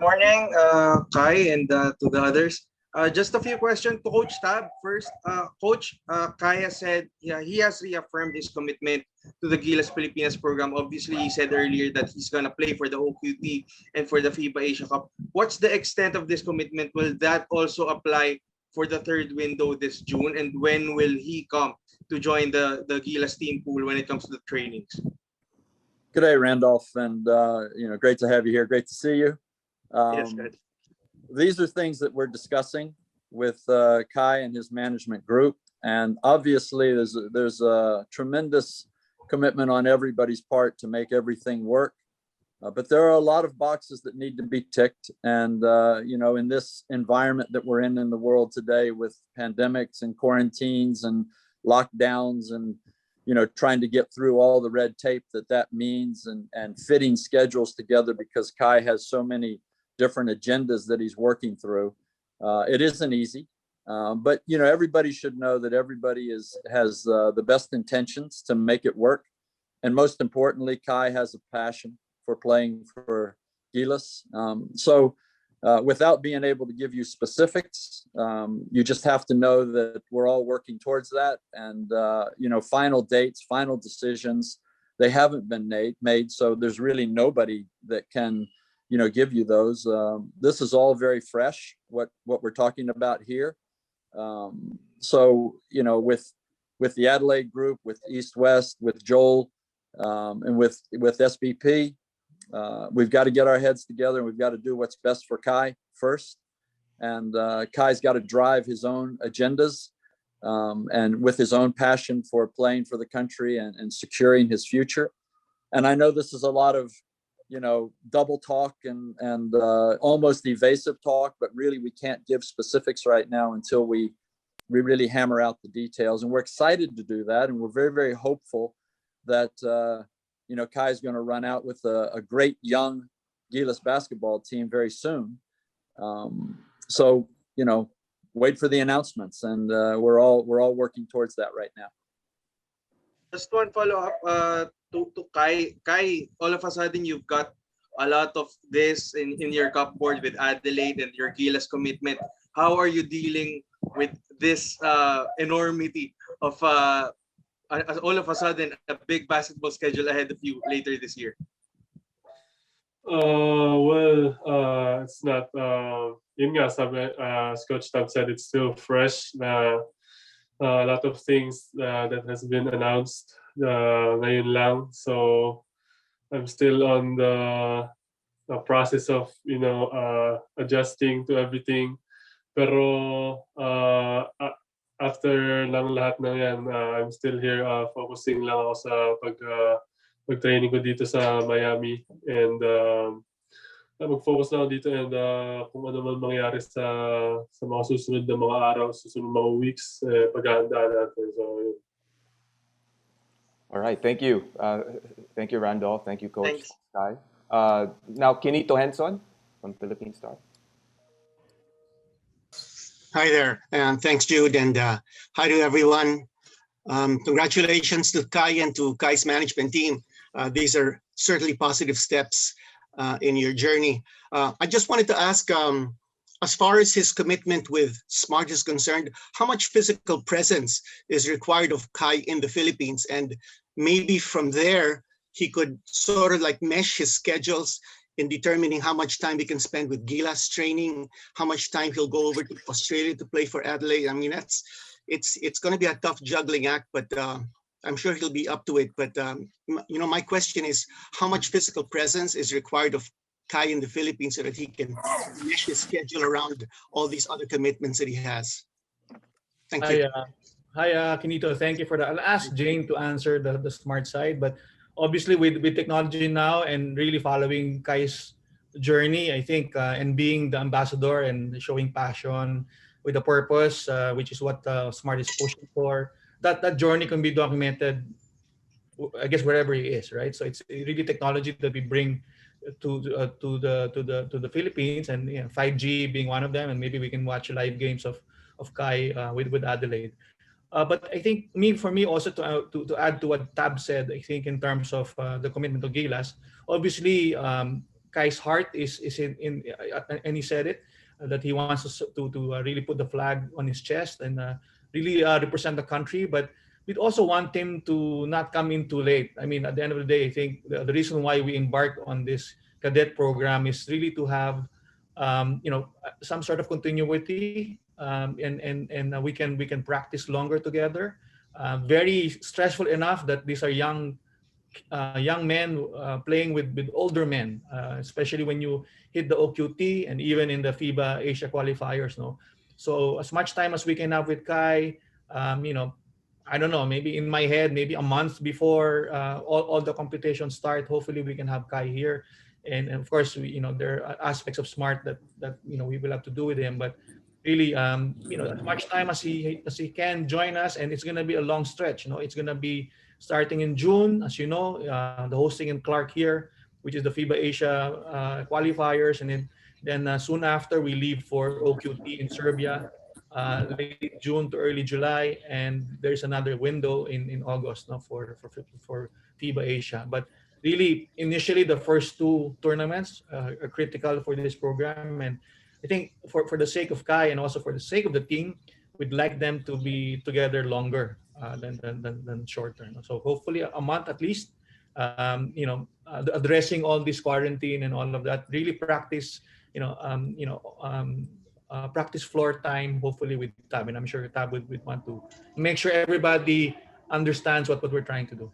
Morning, Kai, and to the others. Just a few questions to Coach Tab. First, Coach, Kai has said, yeah, he has reaffirmed his commitment to the Gilas Pilipinas program. Obviously, he said earlier that he's going to play for the OQT and for the FIBA Asia Cup. What's the extent of this commitment? Will that also apply for the third window this June? And when will he come to join the Gilas team pool when it comes to the trainings? Good day, Randolph, and great to have you here. Great to see you. Yes, good. These are things that we're discussing with Kai and his management group, and obviously there's a tremendous commitment on everybody's part to make everything work. But there are a lot of boxes that need to be ticked, and in this environment that we're in the world today, with pandemics and quarantines and lockdowns and trying to get through all the red tape that means, and fitting schedules together, because Kai has so many different agendas that he's working through. It isn't easy, but everybody should know that everybody has the best intentions to make it work. And most importantly, Kai has a passion for playing for Gilas. So without being able to give you specifics, you just have to know that we're all working towards that. And final dates, final decisions, they haven't been made. So there's really nobody that can give you those. This is all very fresh, what we're talking about here. So with the Adelaide group, with East West, with Joel, and with SBP, we've got to get our heads together, and we've got to do what's best for Kai first. And Kai's got to drive his own agendas, and with his own passion for playing for the country and securing his future. And I know this is a lot of double talk and almost evasive talk, but really we can't give specifics right now until we really hammer out the details. And we're excited to do that, and we're very, very hopeful that Kai is going to run out with a great young Gilas basketball team very soon. So wait for the announcements, and we're all working towards that right now. Just one follow-up to Kai. Kai, all of a sudden you've got a lot of this in your cupboard with Adelaide and your Gilas commitment. How are you dealing with this enormity of all of a sudden a big basketball schedule ahead of you later this year? It's not. As Coach Tab said, it's still fresh. A lot of things that has been announced ngayon lang. So I'm still on the process of adjusting to everything. Pero after lang lahat ng yan, I'm still here focusing lang ako sa pag-training ko dito sa Miami, and mag-focus lang ako dito, and kung ano man mangyari sa mga susunod na mga araw, susunod mga weeks, paghahandaan natin. So, all right, thank you. Thank you, Randolph. Thank you, Coach Kai. Now, Kinito Henson from Philippine Star. Hi there, and thanks, Jude, and hi to everyone. Congratulations to Kai and to Kai's management team. These are certainly positive steps in your journey. I just wanted to ask, as far as his commitment with Smart is concerned, how much physical presence is required of Kai in the Philippines? And maybe from there, he could sort of like mesh his schedules in determining how much time he can spend with Gilas training, how much time he'll go over to Australia to play for Adelaide. I mean, it's going to be a tough juggling act, but I'm sure he'll be up to it. But my question is, how much physical presence is required of Kai in the Philippines so that he can mesh his schedule around all these other commitments that he has? Thank you. Hi, Kinito. Thank you for that. I'll ask Jane to answer the smart side, but obviously with technology now and really following Kai's journey, I think, and being the ambassador and showing passion with a purpose, which is what Smart is pushing for, that journey can be documented, I guess, wherever he is, right? So it's really technology that we bring to the Philippines, and 5G being one of them, and maybe we can watch live games of Kai with Adelaide. But I think for me also to add to what Tab said, I think in terms of the commitment to Gilas, obviously Kai's heart is and he said it, that he wants to really put the flag on his chest and really represent the country. But we'd also want him to not come in too late. I mean, at the end of the day, I think the reason why we embarked on this cadet program is really to have some sort of continuity, and we can practice longer together. Very stressful enough that these are young men playing with older men, especially when you hit the OQT and even in the FIBA Asia qualifiers. No, so as much time as we can have with Kai, I don't know, maybe in my head, maybe a month before all the competitions start, hopefully we can have Kai here. And of course, there are aspects of Smart that we will have to do with him. But really, as much time as he can join us, and it's gonna be a long stretch. It's gonna be starting in June, as you know, the hosting in Clark here, which is the FIBA Asia qualifiers, and then soon after we leave for OQT in Serbia, late June to early July, and there's another window in August, for FIBA Asia. But really, initially, the first two tournaments are critical for this program, and I think for the sake of Kai and also for the sake of the team, we'd like them to be together longer than shorter. So hopefully a month at least. Addressing all this quarantine and all of that. Really practice, practice floor time. Hopefully with Tab, and I'm sure Tab would want to make sure everybody understands what we're trying to do.